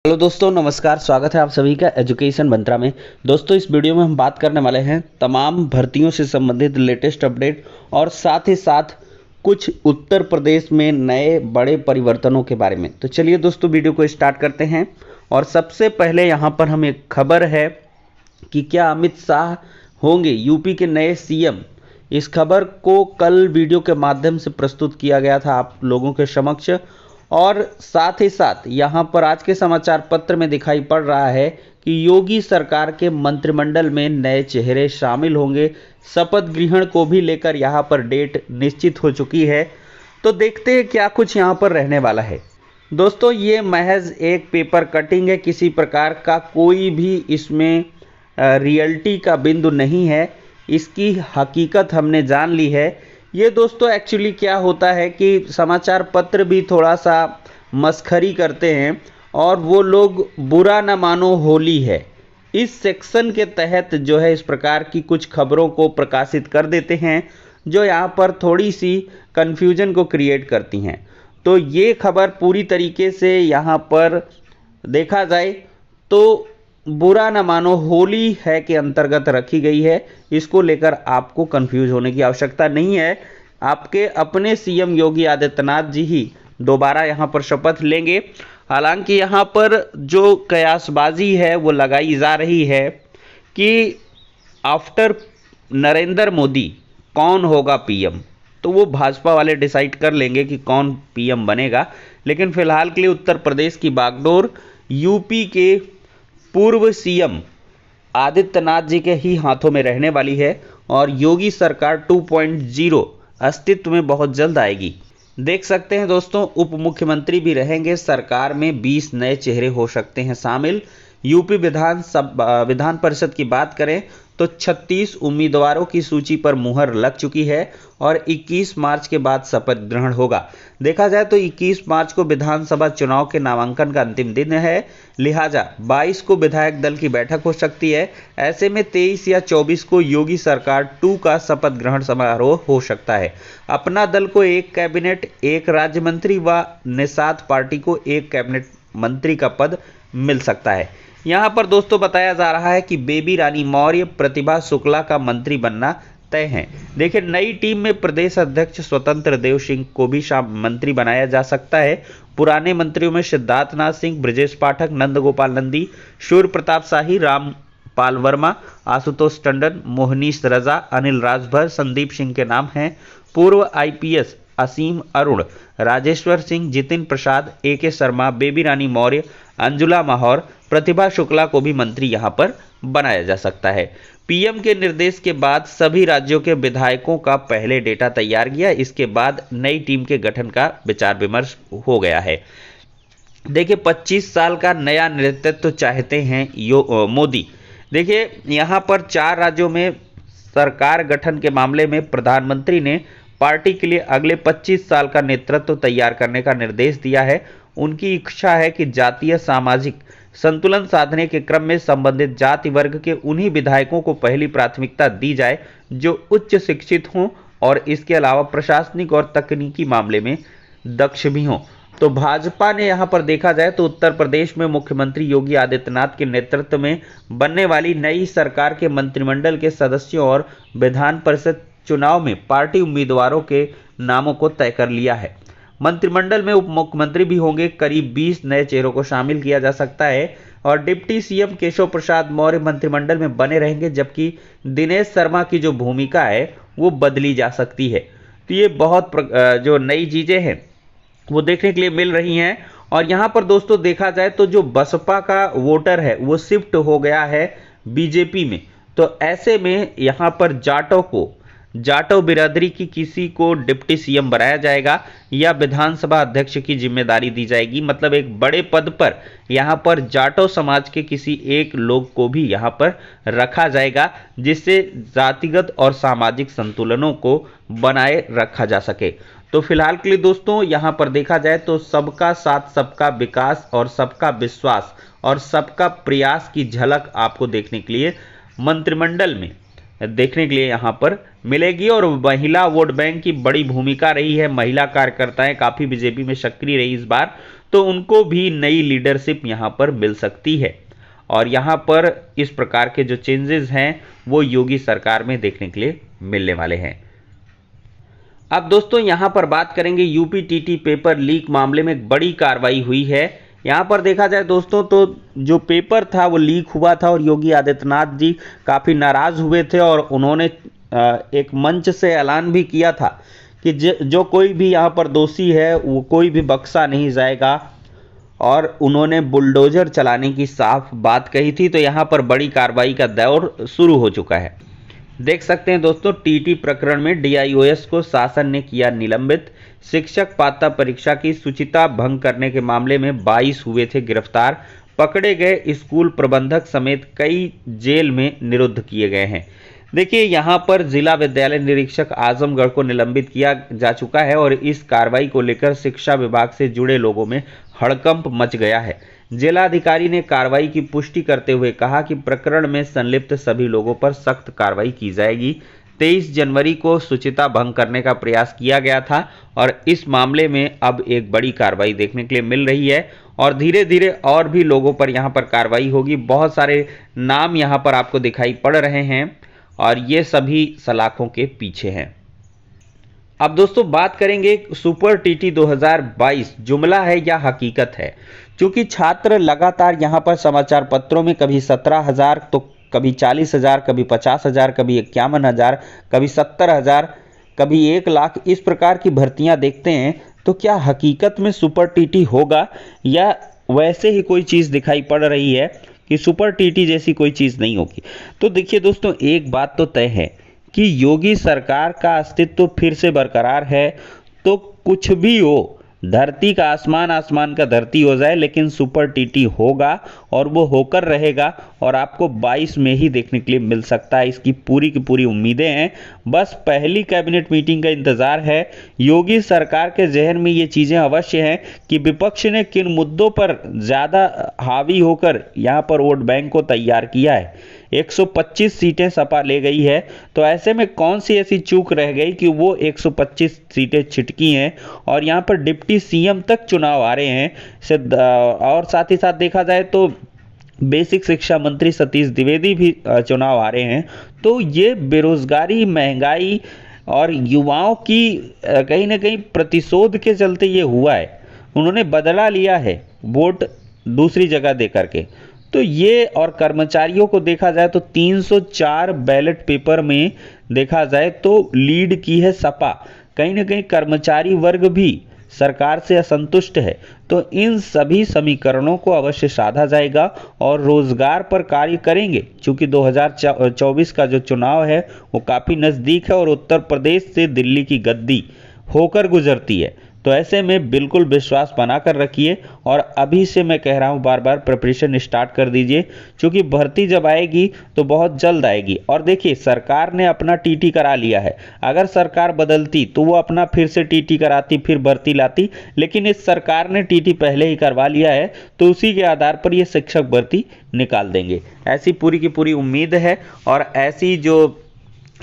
Hello दोस्तों, नमस्कार। स्वागत है आप सभी का एजुकेशन मंत्रा में। दोस्तों, इस वीडियो में हम बात करने वाले हैं तमाम भर्तियों से संबंधित लेटेस्ट अपडेट और साथ ही साथ कुछ उत्तर प्रदेश में नए बड़े परिवर्तनों के बारे में। तो चलिए दोस्तों, वीडियो को स्टार्ट करते हैं। और सबसे पहले यहाँ पर हम एक खबर है कि क्या अमित शाह होंगे यूपी के नए सीएम। इस खबर को कल वीडियो के माध्यम से प्रस्तुत किया गया था आप लोगों के समक्ष। और साथ ही साथ यहाँ पर आज के समाचार पत्र में दिखाई पड़ रहा है कि योगी सरकार के मंत्रिमंडल में नए चेहरे शामिल होंगे। शपथ ग्रहण को भी लेकर यहाँ पर डेट निश्चित हो चुकी है। तो देखते हैं क्या कुछ यहाँ पर रहने वाला है। दोस्तों, ये महज एक पेपर कटिंग है, किसी प्रकार का कोई भी इसमें रियलिटी का बिंदु नहीं है। इसकी हकीकत हमने जान ली है। ये दोस्तों एक्चुअली क्या होता है कि समाचार पत्र भी थोड़ा सा मस्खरी करते हैं और वो लोग बुरा न मानो होली है इस सेक्शन के तहत जो है इस प्रकार की कुछ खबरों को प्रकाशित कर देते हैं जो यहाँ पर थोड़ी सी कन्फ्यूजन को क्रिएट करती हैं। तो ये खबर पूरी तरीके से यहाँ पर देखा जाए तो बुरा न मानो होली है के अंतर्गत रखी गई है। इसको लेकर आपको कंफ्यूज होने की आवश्यकता नहीं है। आपके अपने सीएम योगी आदित्यनाथ जी ही दोबारा यहाँ पर शपथ लेंगे। हालांकि यहाँ पर जो कयासबाजी है वो लगाई जा रही है कि आफ्टर नरेंद्र मोदी कौन होगा पीएम। तो वो भाजपा वाले डिसाइड कर लेंगे कि कौन पीएम बनेगा। लेकिन फिलहाल के लिए उत्तर प्रदेश की बागडोर यूपी के पूर्व सीएम आदित्यनाथ जी के ही हाथों में रहने वाली है और योगी सरकार 2.0 अस्तित्व में बहुत जल्द आएगी। देख सकते हैं दोस्तों, उप मुख्यमंत्री भी रहेंगे। सरकार में 20 नए चेहरे हो सकते हैं शामिल। यूपी विधान परिषद की बात करें तो 36 उम्मीदवारों की सूची पर मुहर लग चुकी है और 21 मार्च के बाद शपथ ग्रहण होगा। देखा जाए तो 21 मार्च को विधानसभा चुनाव के नामांकन का अंतिम दिन है, लिहाजा 22 को विधायक दल की बैठक हो सकती है। ऐसे में 23 या 24 को योगी सरकार 2 का शपथ ग्रहण समारोह हो सकता है। अपना दल को एक कैबिनेट, एक राज्य मंत्री व निषाद पार्टी को एक कैबिनेट मंत्री का पद मिल सकता है। यहाँ पर दोस्तों बताया जा रहा है कि बेबी रानी मौर्य, प्रतिभा शुक्ला का मंत्री बनना तय है। देखिए, नई टीम में प्रदेश अध्यक्ष स्वतंत्र देव सिंह को भी मंत्री बनाया जा सकता है। पुराने मंत्रियों में सिद्धार्थनाथ सिंह, ब्रजेश पाठक, नंदगोपाल नंदी, सूर्य प्रताप शाही, रामपाल वर्मा, आशुतोष टंडन, मोहनीश रजा, अनिल राजभर, संदीप सिंह के नाम हैं। पूर्व आईपीएस असीम अरुण, राजेश्वर सिंह, जितिन प्रसाद, AK शर्मा, बेबी रानी मौर्य, अंजुला माहौर, प्रतिभा शुक्ला को भी मंत्री यहां पर बनाया जा सकता है। पीएम के निर्देश के बाद सभी राज्यों के विधायकों का पहले डेटा तैयार किया। इसके बाद नई टीम के गठन का विचार विमर्श हो गया है। देखिए, 25 साल का नया नेतृत्व चाहते हैं मोदी। देखिए, यहां पर 4 राज्यों में सरकार गठन के मामले में प्रधानमंत्री ने पार्टी के लिए अगले 25 साल का नेतृत्व तैयार करने का निर्देश दिया है। उनकी इच्छा है कि जातीय सामाजिक संतुलन साधने के क्रम में संबंधित जाति वर्ग के उन्हीं विधायकों को पहली प्राथमिकता दी जाए जो उच्च शिक्षित हों और इसके अलावा प्रशासनिक और तकनीकी मामले में दक्ष भी हों। तो भाजपा ने यहां पर देखा जाए तो उत्तर प्रदेश में मुख्यमंत्री योगी आदित्यनाथ के नेतृत्व में बनने वाली नई सरकार के मंत्रिमंडल के सदस्यों और विधान परिषद चुनाव में पार्टी उम्मीदवारों के नामों को तय कर लिया है। मंत्रिमंडल में उप मुख्यमंत्री भी होंगे। करीब 20 नए चेहरों को शामिल किया जा सकता है और डिप्टी सीएम केशव प्रसाद मौर्य मंत्रिमंडल में बने रहेंगे, जबकि दिनेश शर्मा की जो भूमिका है वो बदली जा सकती है। तो ये बहुत जो नई चीजें हैं वो देखने के लिए मिल रही हैं। और यहाँ पर दोस्तों देखा जाए तो जो बसपा का वोटर है वो शिफ्ट हो गया है बीजेपी में। तो ऐसे में यहाँ पर जाटव बिरादरी की किसी को डिप्टी सीएम बनाया जाएगा या विधानसभा अध्यक्ष की जिम्मेदारी दी जाएगी। मतलब एक बड़े पद पर यहाँ पर जाटव समाज के किसी एक लोग को भी यहाँ पर रखा जाएगा, जिससे जातिगत और सामाजिक संतुलनों को बनाए रखा जा सके। तो फिलहाल के लिए दोस्तों यहाँ पर देखा जाए तो सबका साथ, सबका विकास और सबका विश्वास और सबका प्रयास की झलक आपको देखने के लिए मंत्रिमंडल में देखने के लिए यहाँ पर मिलेगी। और महिला वोट बैंक की बड़ी भूमिका रही है। महिला कार्यकर्ताएं काफ़ी बीजेपी में सक्रिय रही इस बार। तो उनको भी नई लीडरशिप यहाँ पर मिल सकती है। और यहाँ पर इस प्रकार के जो चेंजेस हैं वो योगी सरकार में देखने के लिए मिलने वाले हैं। अब दोस्तों यहाँ पर बात करेंगे यूपी टीटी पेपर लीक मामले में एक बड़ी कार्रवाई हुई है। यहाँ पर देखा जाए दोस्तों तो जो पेपर था वो लीक हुआ था और योगी आदित्यनाथ जी काफ़ी नाराज़ हुए थे और उन्होंने एक मंच से ऐलान भी किया था कि जो कोई भी यहाँ पर दोषी है वो कोई भी बख्शा नहीं जाएगा, और उन्होंने बुलडोजर चलाने की साफ बात कही थी। तो यहाँ पर बड़ी कार्रवाई का दौर शुरू हो चुका है। देख सकते हैं दोस्तों, टीटी प्रकरण में डीआईओएस को शासन ने किया निलंबित। शिक्षक पात्रता परीक्षा की शुचिता भंग करने के मामले में 22 हुए थे गिरफ्तार। पकड़े गए स्कूल प्रबंधक समेत कई जेल में निरुद्ध किए गए हैं। देखिए यहाँ पर जिला विद्यालय निरीक्षक आजमगढ़ को निलंबित किया जा चुका है और इस कार्रवाई को लेकर शिक्षा विभाग से जुड़े लोगों में हड़कंप मच गया है। जिलाधिकारी ने कार्रवाई की पुष्टि करते हुए कहा कि प्रकरण में संलिप्त सभी लोगों पर सख्त कार्रवाई की जाएगी। 23 जनवरी को शुचिता भंग करने का प्रयास किया गया था और इस मामले में अब एक बड़ी कार्रवाई देखने के लिए मिल रही है और धीरे धीरे और भी लोगों पर यहाँ पर कार्रवाई होगी। बहुत सारे नाम यहाँ पर आपको दिखाई पड़ रहे हैं और ये सभी सलाखों के पीछे हैं। अब दोस्तों बात करेंगे सुपर टीटी 2022 जुमला है या हकीकत है। क्योंकि छात्र लगातार यहाँ पर समाचार पत्रों में कभी 17,000 तो कभी 40,000, कभी 50,000, कभी 51,000, कभी 70,000, कभी 1 लाख इस प्रकार की भर्तियां देखते हैं। तो क्या हकीकत में सुपर टीटी होगा या वैसे ही कोई चीज़ दिखाई पड़ रही है कि सुपर टीटी जैसी कोई चीज़ नहीं होगी। तो देखिए दोस्तों, एक बात तो तय है कि योगी सरकार का अस्तित्व फिर से बरकरार है। तो कुछ भी हो, धरती का आसमान, आसमान का धरती हो जाए, लेकिन सुपर टीटी होगा और वो होकर रहेगा और आपको 22 में ही देखने के लिए मिल सकता है। इसकी पूरी की पूरी उम्मीदें हैं। बस पहली कैबिनेट मीटिंग का इंतजार है। योगी सरकार के जहन में ये चीज़ें अवश्य हैं कि विपक्ष ने किन मुद्दों पर ज़्यादा हावी होकर यहाँ पर वोट बैंक को तैयार किया है। 125 सीटें सपा ले गई है, तो ऐसे में कौन सी ऐसी चूक रह गई कि वो 125 सीटें छिटकी हैं और यहाँ पर डिप्टी सीएम तक चुनाव आ रहे हैं। और साथ ही साथ देखा जाए तो बेसिक शिक्षा मंत्री सतीश द्विवेदी भी चुनाव आ रहे हैं। तो ये बेरोजगारी, महंगाई और युवाओं की कहीं ना कहीं प्रतिशोध के चलते ये हुआ है। उन्होंने बदला लिया है वोट दूसरी जगह दे करके। तो ये और कर्मचारियों को देखा जाए तो 304 बैलेट पेपर में देखा जाए तो लीड की है सपा। कहीं ना कहीं कर्मचारी वर्ग भी सरकार से असंतुष्ट है। तो इन सभी समीकरणों को अवश्य साधा जाएगा और रोजगार पर कार्य करेंगे। क्योंकि 2024 का जो चुनाव है वो काफ़ी नज़दीक है और उत्तर प्रदेश से दिल्ली की गद्दी होकर गुजरती है। तो ऐसे में बिल्कुल विश्वास बना कर रखिए और अभी से मैं कह रहा हूँ, बार बार प्रिपरेशन स्टार्ट कर दीजिए, क्योंकि भर्ती जब आएगी तो बहुत जल्द आएगी। और देखिए, सरकार ने अपना टीटी करा लिया है। अगर सरकार बदलती तो वो अपना फिर से टीटी कराती, फिर भर्ती लाती, लेकिन इस सरकार ने टीटी पहले ही करवा लिया है, तो उसी के आधार पर ये शिक्षक भर्ती निकाल देंगे। ऐसी पूरी की पूरी उम्मीद है और ऐसी जो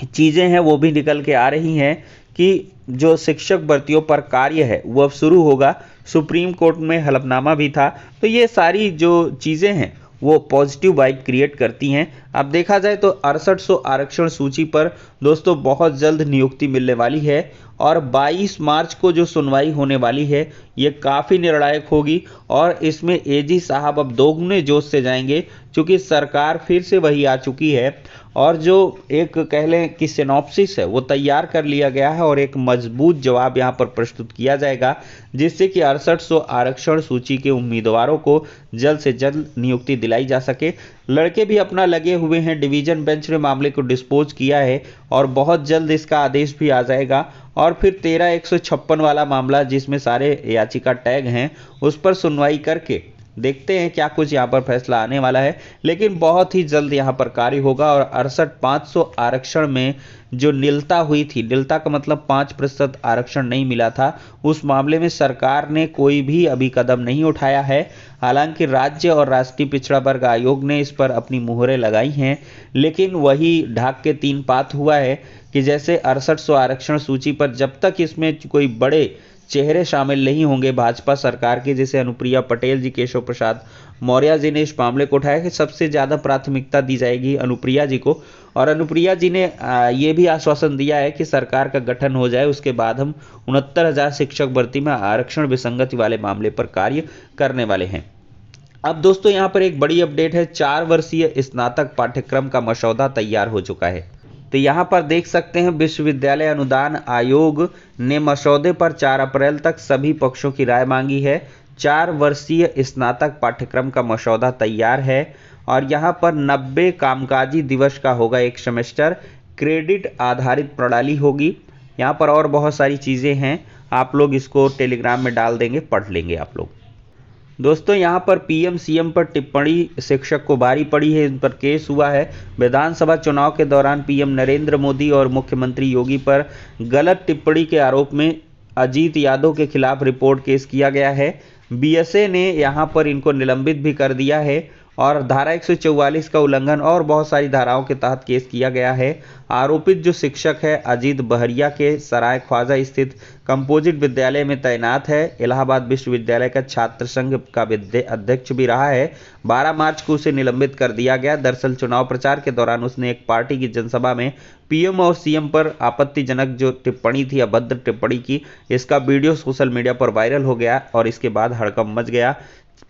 चीज़ें हैं वो भी निकल के आ रही हैं कि जो शिक्षक भर्तियों पर कार्य है वो अब शुरू होगा। सुप्रीम कोर्ट में हलफनामा भी था। तो ये सारी जो चीज़ें हैं वो पॉजिटिव वाइब क्रिएट करती हैं। अब देखा जाए तो 6800 आरक्षण सूची पर दोस्तों बहुत जल्द नियुक्ति मिलने वाली है और 22 मार्च को जो सुनवाई होने वाली है ये काफ़ी निर्णायक होगी और इसमें एजी साहब अब दोगुने जोश से जाएंगे, क्योंकि सरकार फिर से वही आ चुकी है और जो एक कह लें कि सिनॉप्सिस है वो तैयार कर लिया गया है और एक मजबूत जवाब यहाँ पर प्रस्तुत किया जाएगा, जिससे कि 6800 आरक्षण सूची के उम्मीदवारों को जल्द से जल्द नियुक्ति दिलाई जा सके। लड़के भी अपना लगे हुए हैं। डिवीजन बेंच ने मामले को डिस्पोज किया है और बहुत जल्द इसका आदेश भी आ जाएगा और फिर 13-156 वाला मामला जिसमें सारे याचिका टैग हैं उस पर सुनवाई करके देखते हैं क्या कुछ यहाँ पर फैसला आने वाला है। लेकिन बहुत ही जल्द यहाँ पर कार्य होगा और 68,500 आरक्षण में जो नीलता हुई थी, नीलता का मतलब 5% आरक्षण नहीं मिला था, उस मामले में सरकार ने कोई भी अभी कदम नहीं उठाया है। हालांकि राज्य और राष्ट्रीय पिछड़ा वर्ग आयोग ने इस पर अपनी मुहरें लगाई हैं, लेकिन वही ढाक के 3 पात हुआ है कि जैसे 6800 आरक्षण सूची पर जब तक इसमें कोई बड़े चेहरे शामिल नहीं होंगे भाजपा सरकार के, जैसे अनुप्रिया पटेल जी, केशव प्रसाद मौर्य जी ने इस मामले को उठाया कि सबसे ज़्यादा प्राथमिकता दी जाएगी अनुप्रिया जी को। और अनुप्रिया जी ने ये भी आश्वासन दिया है कि सरकार का गठन हो जाए उसके बाद हम 69,000 शिक्षक भर्ती में आरक्षण विसंगति वाले मामले पर कार्य करने वाले हैं। अब दोस्तों यहाँ पर एक बड़ी अपडेट है, 4 वर्षीय स्नातक पाठ्यक्रम का मसौदा तैयार हो चुका है। तो यहाँ पर देख सकते हैं विश्वविद्यालय अनुदान आयोग ने मसौदे पर 4 अप्रैल तक सभी पक्षों की राय मांगी है। 4 वर्षीय स्नातक पाठ्यक्रम का मसौदा तैयार है और यहाँ पर 90 कामकाजी दिवस का होगा एक सेमेस्टर, क्रेडिट आधारित प्रणाली होगी। यहाँ पर और बहुत सारी चीज़ें हैं, आप लोग इसको टेलीग्राम में डाल देंगे, पढ़ लेंगे आप लोग। दोस्तों यहाँ पर पीएम सीएम पर टिप्पणी शिक्षक को भारी पड़ी है, इन पर केस हुआ है। विधानसभा चुनाव के दौरान पीएम नरेंद्र मोदी और मुख्यमंत्री योगी पर गलत टिप्पणी के आरोप में अजीत यादव के खिलाफ रिपोर्ट केस किया गया है। बीएसए ने यहाँ पर इनको निलंबित भी कर दिया है और धारा 144 का उल्लंघन और बहुत सारी धाराओं के तहत केस किया गया है। आरोपित जो शिक्षक है अजीत बहरिया के सराय ख्वाजा स्थित कंपोजिट विद्यालय में तैनात है। इलाहाबाद विश्वविद्यालय का छात्र संघ का अध्यक्ष भी रहा है। 12 मार्च को उसे निलंबित कर दिया गया। दरअसल चुनाव प्रचार के दौरान उसने एक पार्टी की जनसभा में पीएम और सीएम पर आपत्तिजनक जो टिप्पणी थी, अभद्र टिप्पणी की, इसका वीडियो सोशल मीडिया पर वायरल हो गया और इसके बाद हड़कंप मच गया।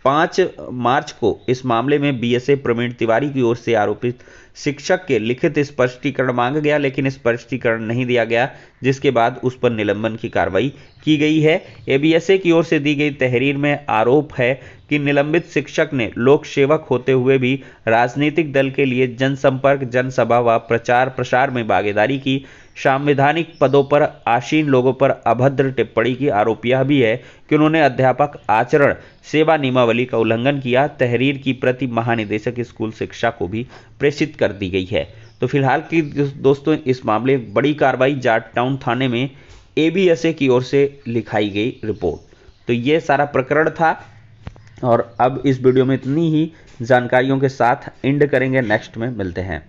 5 मार्च को इस मामले में बीएसए प्रवीण तिवारी की ओर से आरोपित शिक्षक के लिखित स्पष्टीकरण मांगा गया, लेकिन स्पष्टीकरण नहीं दिया गया, जिसके बाद उस पर निलंबन की कार्रवाई की गई है। एबीएसए की ओर से दी गई तहरीर में आरोप है कि निलंबित शिक्षक ने लोक सेवक होते हुए भी राजनीतिक दल के लिए जनसंपर्क, जनसभा व प्रचार प्रसार में भागीदारी की, संवैधानिक पदों पर आसीन लोगों पर अभद्र टिप्पणी की। आरोप यह भी है कि उन्होंने अध्यापक आचरण सेवा नियमावली का उल्लंघन किया। तहरीर की प्रति महानिदेशक स्कूल शिक्षा को भी प्रेषित कर दी गई है। तो फिलहाल की दोस्तों इस मामले में बड़ी कार्रवाई जाट टाउन थाने में एबीएसए की ओर से लिखाई गई रिपोर्ट। तो ये सारा प्रकरण था और अब इस वीडियो में इतनी ही जानकारियों के साथ एंड करेंगे। नेक्स्ट में मिलते हैं।